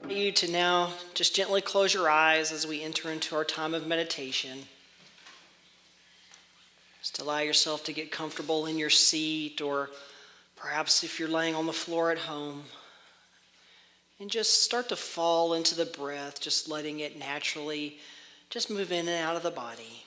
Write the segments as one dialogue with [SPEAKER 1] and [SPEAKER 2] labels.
[SPEAKER 1] You to now just gently close your eyes as we enter into our time of meditation. Just allow yourself to get comfortable in your seat, or perhaps if you're laying on the floor at home, and just start to fall into the breath, just letting it naturally just move in and out of the body.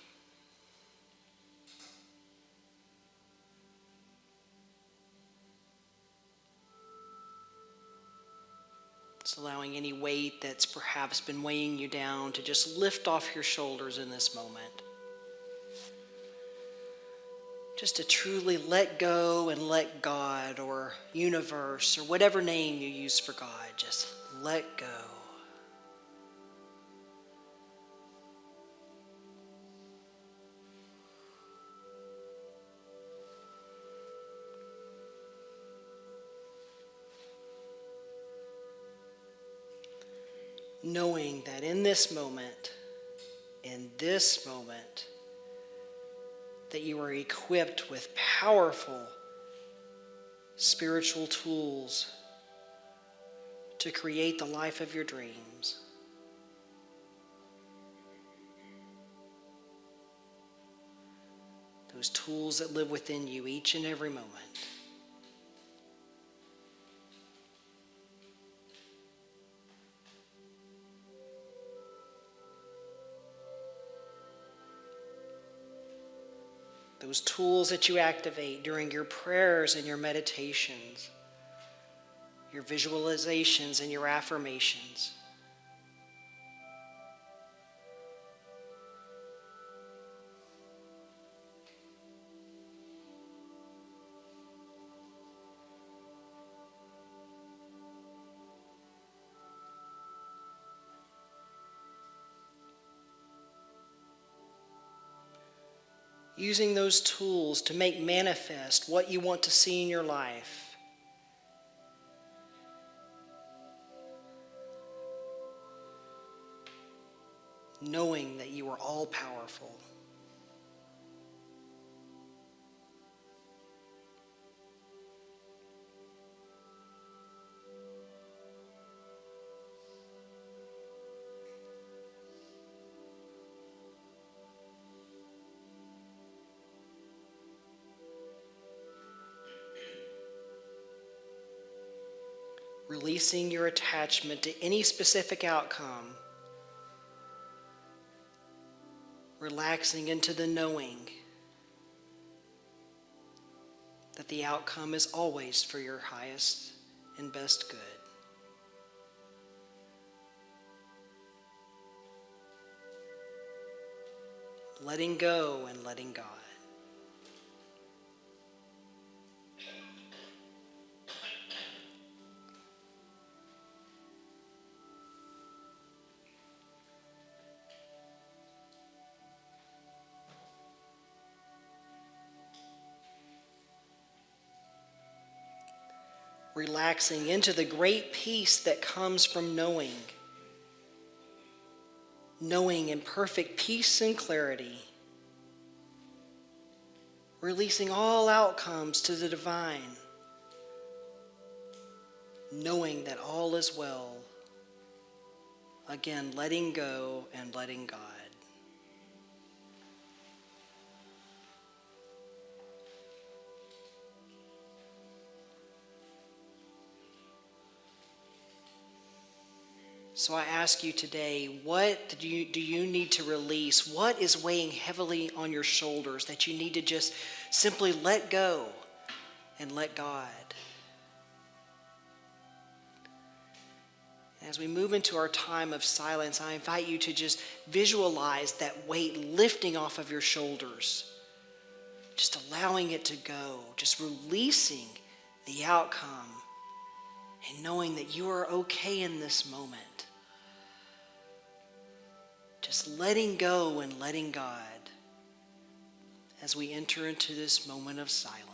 [SPEAKER 1] Just allowing any weight that's perhaps been weighing you down to just lift off your shoulders in this moment. Just to truly let go and let God or universe or whatever name you use for God, just let go. Knowing that in this moment, that you are equipped with powerful spiritual tools to create the life of your dreams. Those tools that live within you each and every moment. Those tools that you activate during your prayers and your meditations, your visualizations and your affirmations. Using those tools to make manifest what you want to see in your life. Knowing that you are all powerful. Releasing your attachment to any specific outcome. Relaxing into the knowing that the outcome is always for your highest and best good. Letting go and letting God. Relaxing into the great peace that comes from knowing. Knowing in perfect peace and clarity. Releasing all outcomes to the divine. Knowing that all is well. Again, letting go and letting God. So I ask you today, what do you need to release? What is weighing heavily on your shoulders that you need to just simply let go and let God? As we move into our time of silence, I invite you to just visualize that weight lifting off of your shoulders, just allowing it to go, just releasing the outcome and knowing that you are okay in this moment. Just letting go and letting God as we enter into this moment of silence.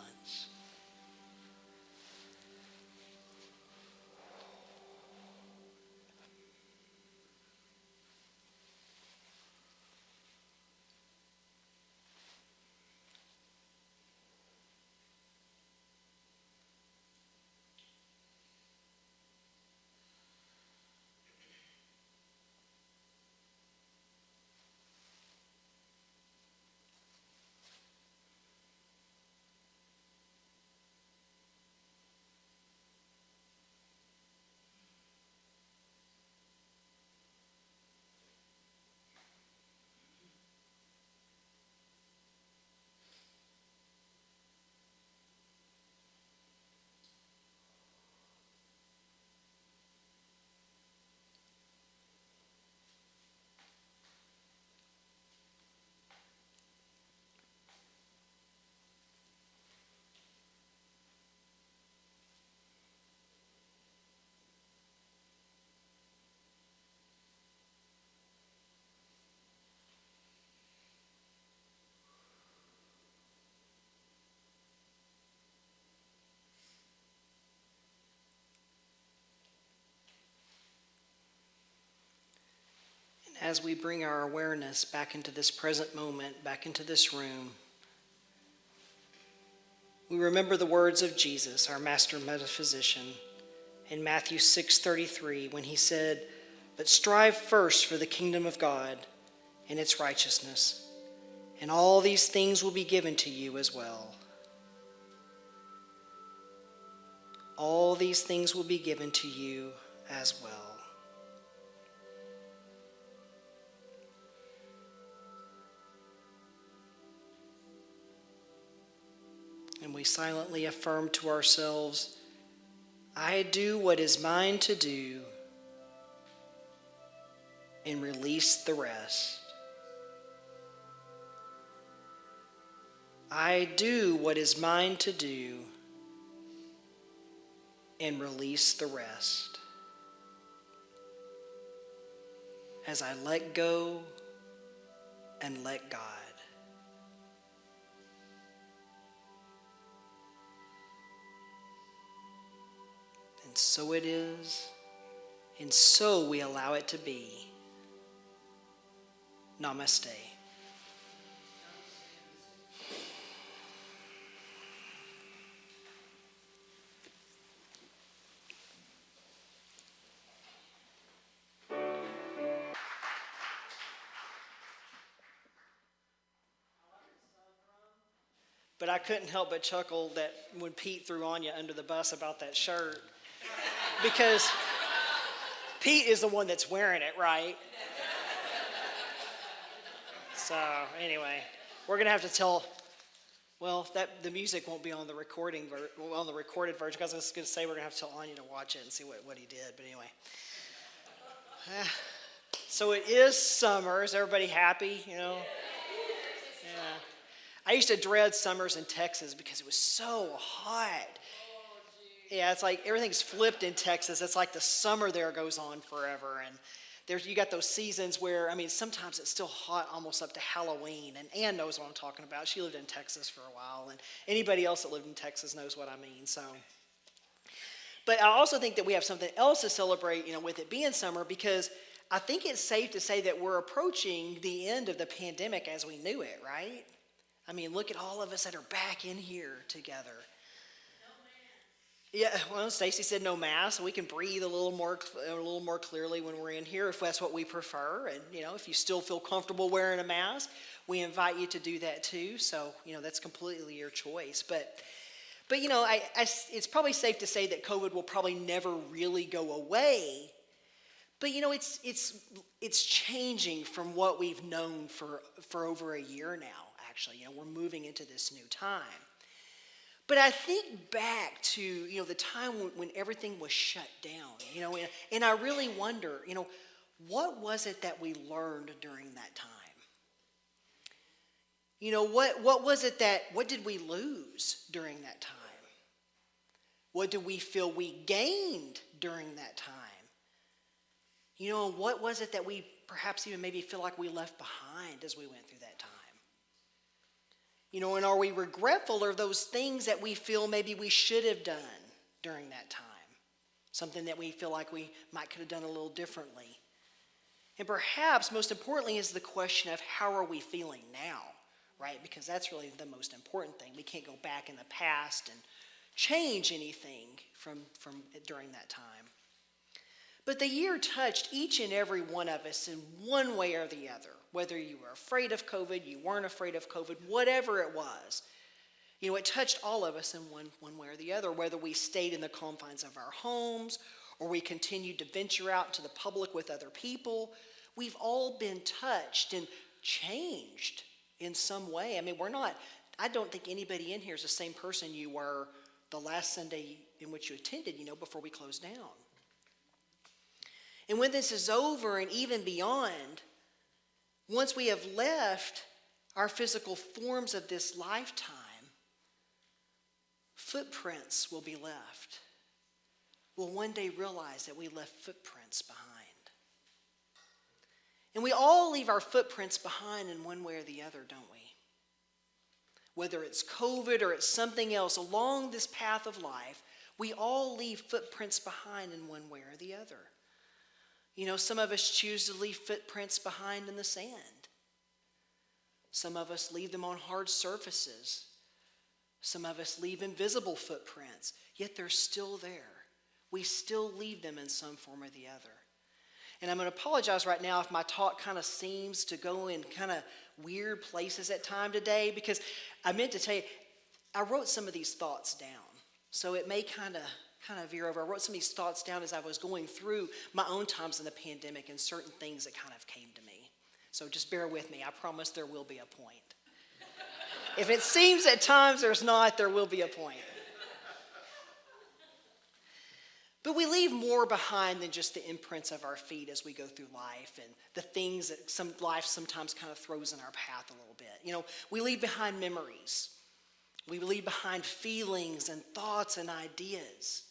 [SPEAKER 1] as we bring our awareness back into this present moment, back into this room, we remember the words of Jesus, our master metaphysician, in Matthew 6:33, when he said, "But strive first for the kingdom of God and its righteousness, and all these things will be given to you as well." All these things will be given to you as well. And we silently affirm to ourselves, "I do what is mine to do and release the rest." I do what is mine to do and release the rest. As I let go and let God. And so it is, and so we allow it to be. Namaste. But I couldn't help but chuckle that when Pete threw Anya under the bus about that shirt, because Pete is the one that's wearing it, right? So anyway, we're gonna have to tell. Well, that the music won't be on the recorded version, because I was gonna say we're gonna have to tell Anya to watch it and see what he did. But anyway, so it is summer. Is everybody happy? You know. Yeah. I used to dread summers in Texas because it was so hot. Yeah, it's like everything's flipped in Texas. It's like the summer there goes on forever. And you got those seasons where, sometimes it's still hot almost up to Halloween. And Ann knows what I'm talking about. She lived in Texas for a while. And anybody else that lived in Texas knows what I mean. But I also think that we have something else to celebrate, with it being summer, because I think it's safe to say that we're approaching the end of the pandemic as we knew it, right? Look at all of us that are back in here together. No mask. Yeah, well, Stacy said no mask, so we can breathe a little more clearly when we're in here, if that's what we prefer. And if you still feel comfortable wearing a mask, we invite you to do that too. So that's completely your choice. But it's probably safe to say that COVID will probably never really go away. But it's changing from what we've known for over a year now. Actually, we're moving into this new time. But I think back to, the time when everything was shut down, and I really wonder, what was it that we learned during that time? What was it what did we lose during that time? What do we feel we gained during that time? What was it that we perhaps even maybe feel like we left behind as we went through that time? And are we regretful of those things that we feel maybe we should have done during that time? Something that we feel like we could have done a little differently. And perhaps most importantly is the question of how are we feeling now, right? Because that's really the most important thing. We can't go back in the past and change anything from during that time. But the year touched each and every one of us in one way or the other. Whether you were afraid of COVID, you weren't afraid of COVID, whatever it was. It touched all of us in one way or the other, whether we stayed in the confines of our homes or we continued to venture out into the public with other people. We've all been touched and changed in some way. I don't think anybody in here is the same person you were the last Sunday in which you attended, before we closed down. And when this is over and even beyond, once we have left our physical forms of this lifetime, footprints will be left. We'll one day realize that we left footprints behind. And we all leave our footprints behind in one way or the other, don't we? Whether it's COVID or it's something else, along this path of life, we all leave footprints behind in one way or the other. Some of us choose to leave footprints behind in the sand. Some of us leave them on hard surfaces. Some of us leave invisible footprints, yet they're still there. We still leave them in some form or the other. And I'm going to apologize right now if my talk kind of seems to go in kind of weird places at time today, because I meant to tell you, I wrote some of these thoughts down. So it may kind of veer over. I wrote some of these thoughts down as I was going through my own times in the pandemic and certain things that kind of came to me. So just bear with me. I promise there will be a point. If it seems at times there's not, there will be a point. But we leave more behind than just the imprints of our feet as we go through life and the things that life sometimes kind of throws in our path a little bit. We leave behind memories. We leave behind feelings and thoughts and ideas.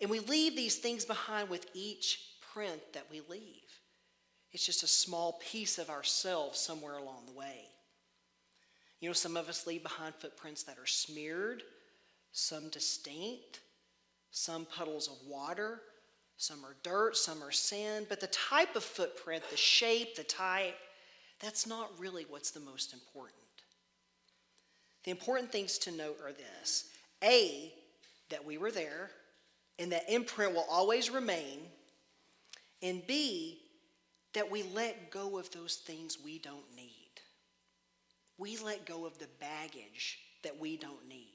[SPEAKER 1] And we leave these things behind with each print that we leave. It's just a small piece of ourselves somewhere along the way. Some of us leave behind footprints that are smeared, some distinct, some puddles of water, some are dirt, some are sand. But the type of footprint, the shape, the type, that's not really what's the most important. The important things to note are this. A, that we were there, and that imprint will always remain. And B, that we let go of those things we don't need. We let go of the baggage that we don't need.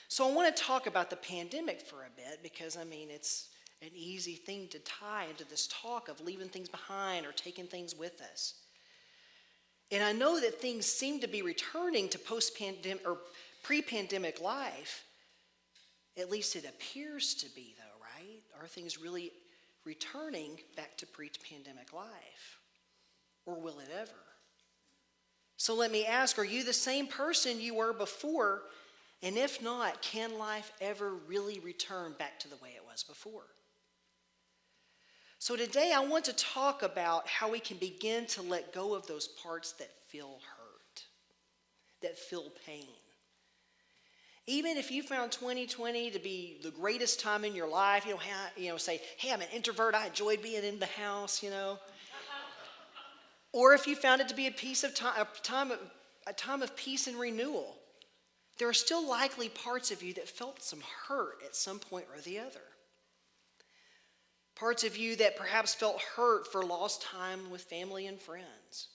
[SPEAKER 1] So I want to talk about the pandemic for a bit because, it's an easy thing to tie into this talk of leaving things behind or taking things with us. And I know that things seem to be returning to post-pandemic or pre-pandemic life. At least it appears to be, though, right? Are things really returning back to pre-pandemic life? Or will it ever? So let me ask, are you the same person you were before? And if not, can life ever really return back to the way it was before? So today I want to talk about how we can begin to let go of those parts that feel hurt, that feel pain. Even if you found 2020 to be the greatest time in your life, say, hey, I'm an introvert, I enjoyed being in the house, Or if you found it to be a time of peace and renewal, there are still likely parts of you that felt some hurt at some point or the other. Parts of you that perhaps felt hurt for lost time with family and friends.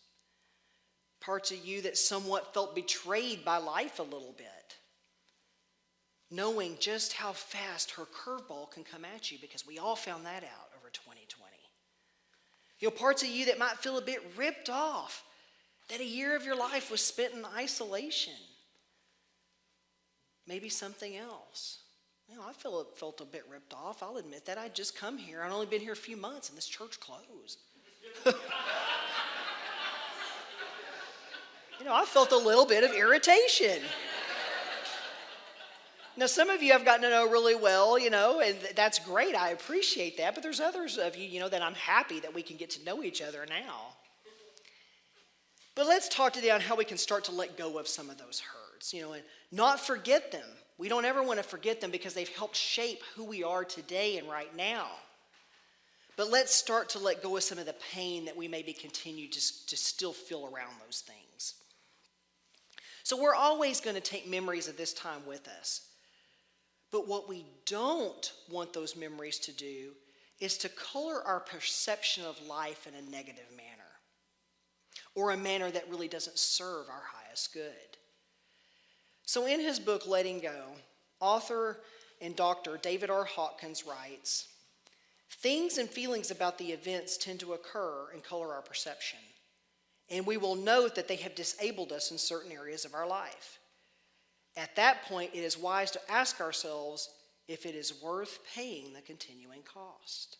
[SPEAKER 1] Parts of you that somewhat felt betrayed by life a little bit. Knowing just how fast her curveball can come at you, because we all found that out over 2020. Parts of you that might feel a bit ripped off, that a year of your life was spent in isolation. Maybe something else. I felt a bit ripped off. I'll admit that. I'd just come here. I'd only been here a few months and this church closed. I felt a little bit of irritation. Now, some of you I've gotten to know really well, and that's great. I appreciate that. But there's others of you, that I'm happy that we can get to know each other now. But let's talk today on how we can start to let go of some of those hurts, and not forget them. We don't ever want to forget them because they've helped shape who we are today and right now. But let's start to let go of some of the pain that we maybe continue to still feel around those things. So we're always going to take memories of this time with us. But what we don't want those memories to do is to color our perception of life in a negative manner, or a manner that really doesn't serve our highest good. So in his book, Letting Go, author and Dr. David R. Hawkins writes, things and feelings about the events tend to occur and color our perception, and we will note that they have disabled us in certain areas of our life. At that point, it is wise to ask ourselves if it is worth paying the continuing cost.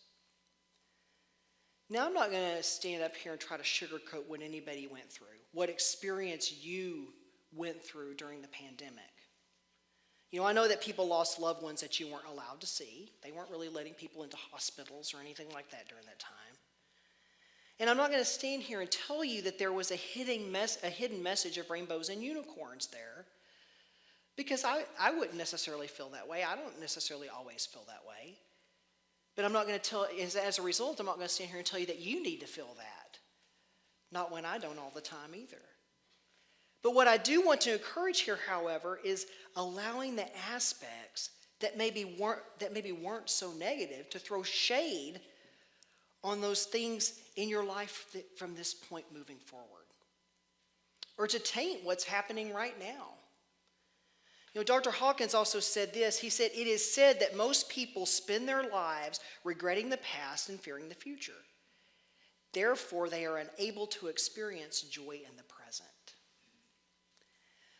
[SPEAKER 1] Now, I'm not going to stand up here and try to sugarcoat what anybody went through, what experience you went through during the pandemic. I know that people lost loved ones that you weren't allowed to see. They weren't really letting people into hospitals or anything like that during that time. And I'm not going to stand here and tell you that there was a hidden message of rainbows and unicorns there, because I wouldn't necessarily feel that way. I don't necessarily always feel that way. But I'm not going to tell, as a result, I'm not going to stand here and tell you that you need to feel that. Not when I don't all the time either. But what I do want to encourage here, however, is allowing the aspects that maybe weren't so negative to throw shade on those things in your life from this point moving forward. Or to taint what's happening right now. Dr. Hawkins also said this. He said, "It is said that most people spend their lives regretting the past and fearing the future. Therefore, they are unable to experience joy in the present."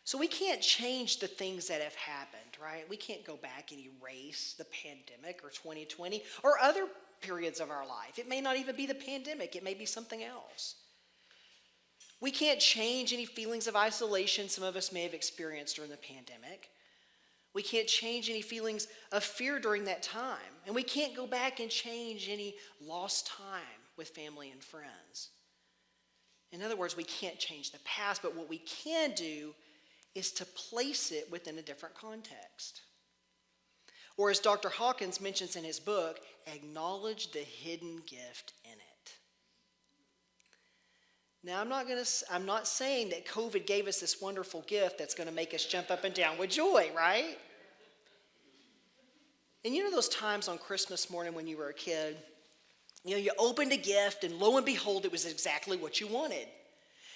[SPEAKER 1] So we can't change the things that have happened, right? We can't go back and erase the pandemic or 2020 or other periods of our life. It may not even be the pandemic. It may be something else. We can't change any feelings of isolation some of us may have experienced during the pandemic. We can't change any feelings of fear during that time. And we can't go back and change any lost time with family and friends. In other words, we can't change the past, but what we can do is to place it within a different context. Or as Dr. Hawkins mentions in his book, acknowledge the hidden gift in it. Now, I'm not saying that COVID gave us this wonderful gift that's going to make us jump up and down with joy, right? And those times on Christmas morning when you were a kid, you opened a gift and lo and behold, it was exactly what you wanted.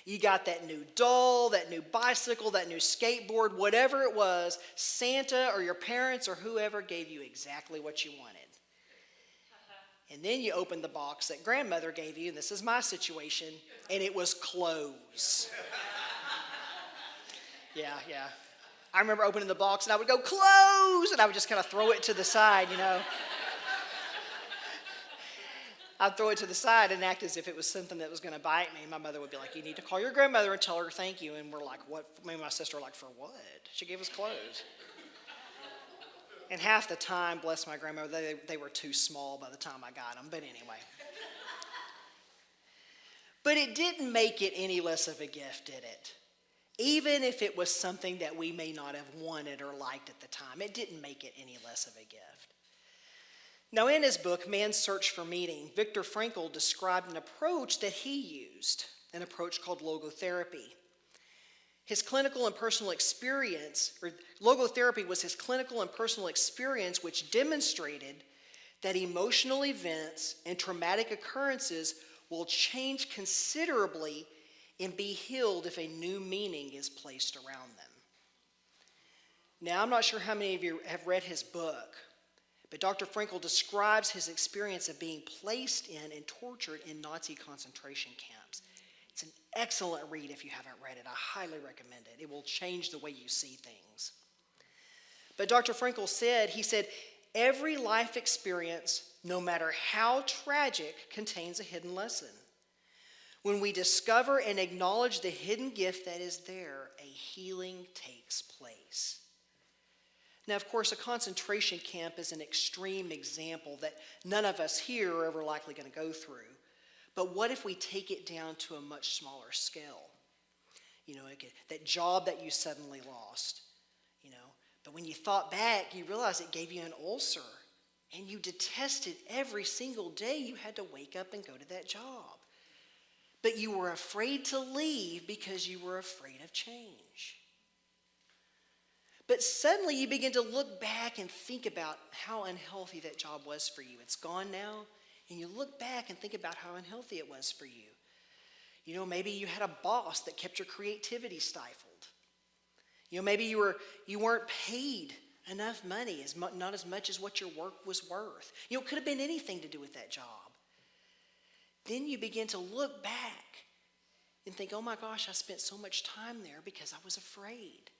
[SPEAKER 1] You got that new doll, that new bicycle, that new skateboard, whatever it was, Santa or your parents or whoever gave you exactly what you wanted. And then you opened the box that grandmother gave you, and this is my situation, and it was clothes. Yeah. I remember opening the box and I would go, "Clothes!" And I would just kind of throw it to the side, I'd throw it to the side and act as if it was something that was going to bite me. My mother would be like, "You need to call your grandmother and tell her thank you." And we're like, "What?" Me and my sister were like, "For what?" She gave us clothes. And half the time, bless my grandmother, they were too small by the time I got them. But anyway. But it didn't make it any less of a gift, did it? Even if it was something that we may not have wanted or liked at the time, it didn't make it any less of a gift. Now, in his book, Man's Search for Meaning, Viktor Frankl described an approach that he used, an approach called logotherapy. His clinical and personal experience, or logotherapy was his clinical and personal experience which demonstrated that emotional events and traumatic occurrences will change considerably and be healed if a new meaning is placed around them. Now, I'm not sure how many of you have read his book, but Dr. Frankl describes his experience of being placed in and tortured in Nazi concentration camps. It's an excellent read if you haven't read it. I highly recommend it. It will change the way you see things. But Dr. Frankl said, every life experience, no matter how tragic, contains a hidden lesson. When we discover and acknowledge the hidden gift that is there, a healing takes place. Now, of course, a concentration camp is an extreme example that none of us here are ever likely going to go through. But what if we take it down to a much smaller scale? That job that you suddenly lost, But when you thought back, you realized it gave you an ulcer. And you detested every single day you had to wake up and go to that job. But you were afraid to leave because you were afraid of change. But suddenly you begin to look back and think about how unhealthy that job was for you. It's gone now, and you look back and think about how unhealthy it was for you. Maybe you had a boss that kept your creativity stifled. Maybe you weren't paid enough money, not as much as what your work was worth. It could have been anything to do with that job. Then you begin to look back and think, "Oh my gosh, I spent so much time there because I was afraid."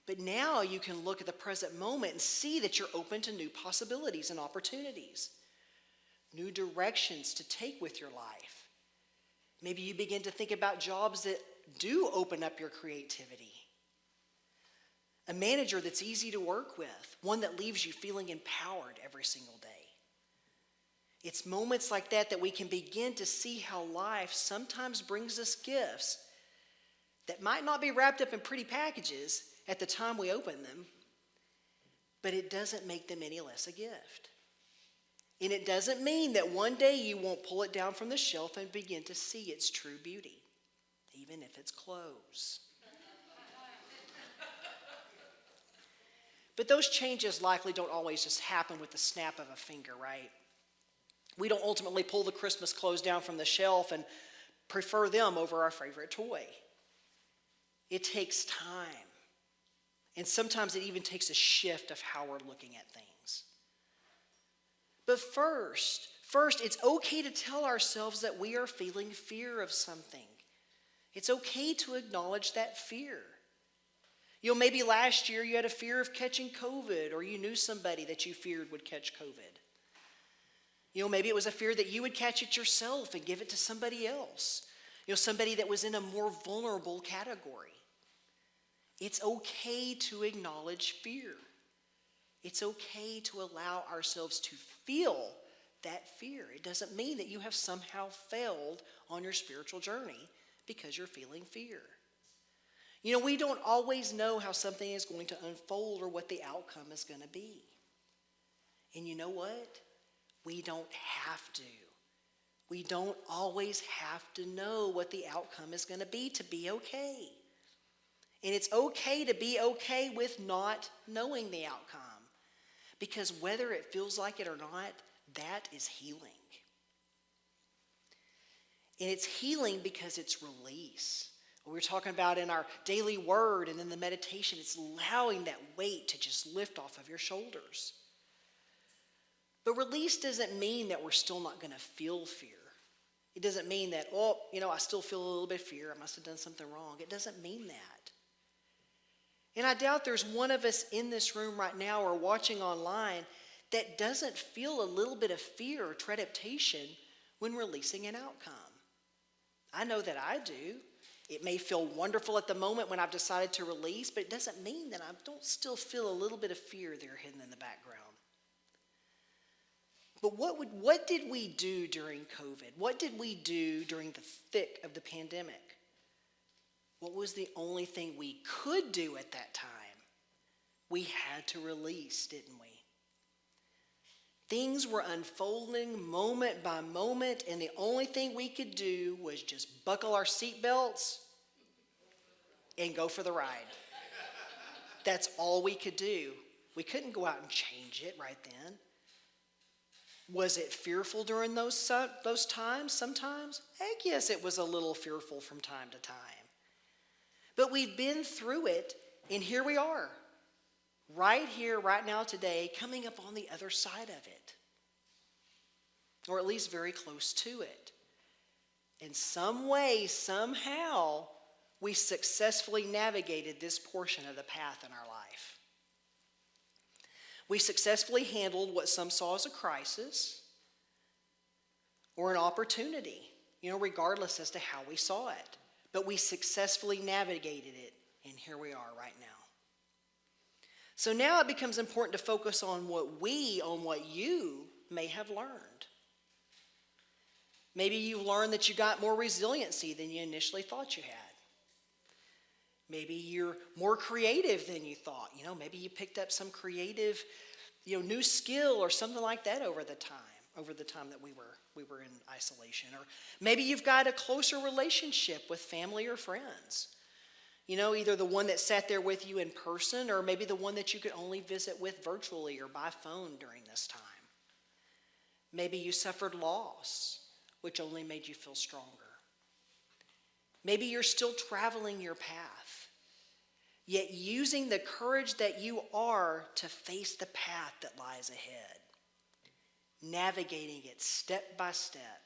[SPEAKER 1] But now you can look at the present moment and see that you're open to new possibilities and opportunities, new directions to take with your life. Maybe you begin to think about jobs that do open up your creativity. A manager that's easy to work with, one that leaves you feeling empowered every single day. It's moments like that we can begin to see how life sometimes brings us gifts that might not be wrapped up in pretty packages at the time we open them, but it doesn't make them any less a gift. And it doesn't mean that one day you won't pull it down from the shelf and begin to see its true beauty, even if it's clothes. But those changes likely don't always just happen with the snap of a finger, right? We don't ultimately pull the Christmas clothes down from the shelf and prefer them over our favorite toy. It takes time. And sometimes it even takes a shift of how we're looking at things. But first, it's okay to tell ourselves that we are feeling fear of something. It's okay to acknowledge that fear. Maybe last year you had a fear of catching COVID, or you knew somebody that you feared would catch COVID. Maybe it was a fear that you would catch it yourself and give it to somebody else. Somebody that was in a more vulnerable category. It's okay to acknowledge fear. It's okay to allow ourselves to feel that fear. It doesn't mean that you have somehow failed on your spiritual journey because you're feeling fear. We don't always know how something is going to unfold or what the outcome is going to be. And you know what? We don't have to. We don't always have to know what the outcome is going to be okay. And it's okay to be okay with not knowing the outcome. Because whether it feels like it or not, that is healing. And it's healing because it's release. We were talking about in our daily word and in the meditation, it's allowing that weight to just lift off of your shoulders. But release doesn't mean that we're still not going to feel fear. It doesn't mean that, I still feel a little bit of fear. I must have done something wrong. It doesn't mean that. And I doubt there's one of us in this room right now or watching online that doesn't feel a little bit of fear or trepidation when releasing an outcome. I know that I do. It may feel wonderful at the moment when I've decided to release, but it doesn't mean that I don't still feel a little bit of fear there hidden in the background. But what did we do during COVID? What did we do during the thick of the pandemic? What was the only thing we could do at that time? We had to release, didn't we? Things were unfolding moment by moment, and the only thing we could do was just buckle our seatbelts and go for the ride. That's all we could do. We couldn't go out and change it right then. Was it fearful during those times sometimes? Heck yes, it was a little fearful from time to time. But we've been through it, and here we are. Right here, right now, today, coming up on the other side of it. Or at least very close to it. In some way, somehow, we successfully navigated this portion of the path in our life. We successfully handled what some saw as a crisis or an opportunity, regardless as to how we saw it. But we successfully navigated it, and here we are right now. So now it becomes important to focus on what you may have learned. Maybe you learned that you got more resiliency than you initially thought you had. Maybe you're more creative than you thought. Maybe you picked up some creative, new skill or something like that over the time that we were in isolation. Or maybe you've got a closer relationship with family or friends. Either the one that sat there with you in person or maybe the one that you could only visit with virtually or by phone during this time. Maybe you suffered loss, which only made you feel stronger. Maybe you're still traveling your path, yet using the courage that you are to face the path that lies ahead. Navigating it step by step,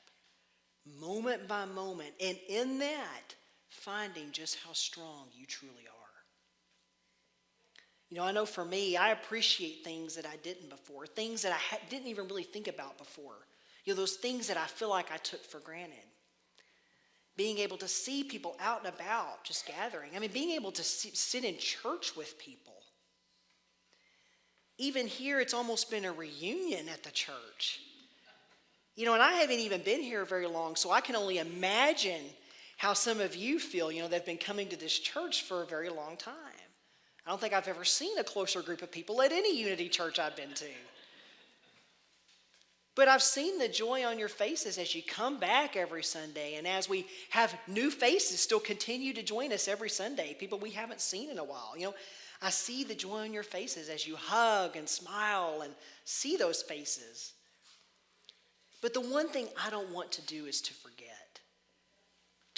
[SPEAKER 1] moment by moment, and in that, finding just how strong you truly are. I know for me, I appreciate things that I didn't before, things that I didn't even really think about before. Those things that I feel like I took for granted. Being able to see people out and about, just gathering. Being able to sit in church with people. Even here, it's almost been a reunion at the church. And I haven't even been here very long, so I can only imagine how some of you feel, that have been coming to this church for a very long time. I don't think I've ever seen a closer group of people at any Unity church I've been to. But I've seen the joy on your faces as you come back every Sunday, and as we have new faces still continue to join us every Sunday, people we haven't seen in a while. I see the joy on your faces as you hug and smile and see those faces. But the one thing I don't want to do is to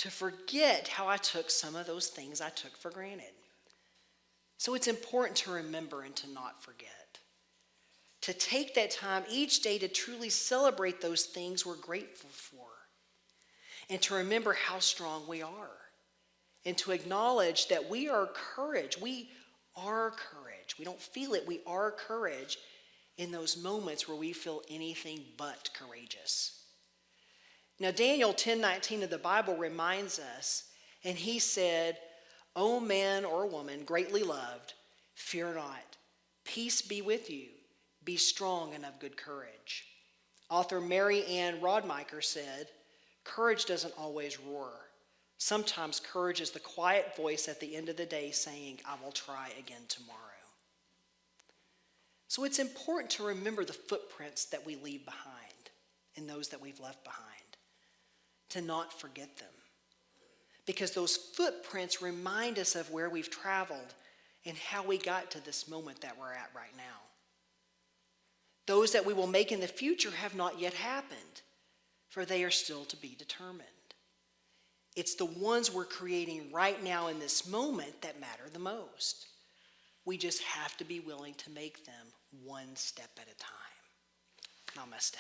[SPEAKER 1] forget how I took some of those things I took for granted. So it's important to remember and to not forget. To take that time each day to truly celebrate those things we're grateful for. And to remember how strong we are. And to acknowledge that we are courage. We are courage. We don't feel it. We are courage in those moments where we feel anything but courageous. Now, Daniel 10:19 of the Bible reminds us, and he said, "O man or woman greatly loved, fear not. Peace be with you. Be strong and of good courage." Author Mary Ann Rodmacher said, "Courage doesn't always roar. Sometimes courage is the quiet voice at the end of the day saying, 'I will try again tomorrow.'" So it's important to remember the footprints that we leave behind and those that we've left behind, to not forget them. Because those footprints remind us of where we've traveled and how we got to this moment that we're at right now. Those that we will make in the future have not yet happened, for they are still to be determined. It's the ones we're creating right now in this moment that matter the most. We just have to be willing to make them one step at a time. Namaste.